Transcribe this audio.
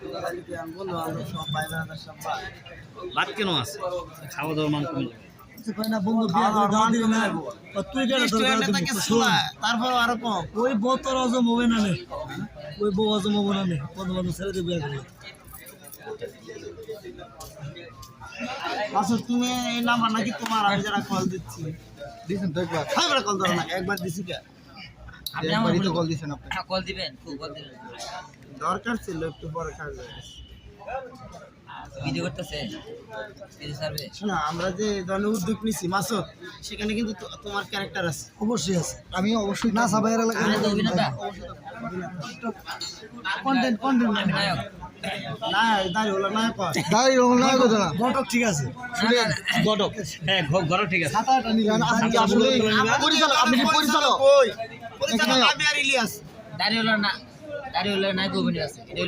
বন্ধু বান্ধব সব ভাই বোনেরা সব ভাই। বাদ কেন আছে খাওয়া দাওয়ার মান কমে যাবে না বন্ধু বিয়া করে দাও দিবি না তুই কেন তারপর আরো কম ওই বউ তোর হজম হবে না নে ওই বউ হজম হবে না নে বন্ধু বান্ধব ছেড়ে দিয়ে বিয়া করবে আচ্ছা তুমি এই নাম্বার নাকি তোমার আমি যারা কল দিচ্ছি দিছেন তো একবার একবার কল ধরো না একবার দিছি কে একবারই তো কল দিছেন আপনি কল দিবেন খুব কল দিবেন দরকার ছিল একটু পরে কাজ ভিডিও করতেছে ভিডিও সার্ভে শোনা আমরা যে ধরনের উদ্যোগ নিছি মাসুদ সেখানে কিন্তু তোমার ক্যারেক্টার আছে অবশ্যই আছে আমি অবশ্যই না সাবাইয়ের এলাকায় আমি তো অভিনেতা কন্টেন্ট আমি নায়ক না দাঁড়িয়ে হলো না কর দাঁড়িয়ে রঙ না কথা না ঘটক ঠিক আছে ঘটক হ্যাঁ ঘর ঠিক আছে সাতা আটা নিলাম আপনি আসলে পরিচালক আপনি কি পরিচালক কই পরিচালক আমি আর ইলিয়াস দাঁড়িয়ে হলো না নায়ক অভিনয় আছে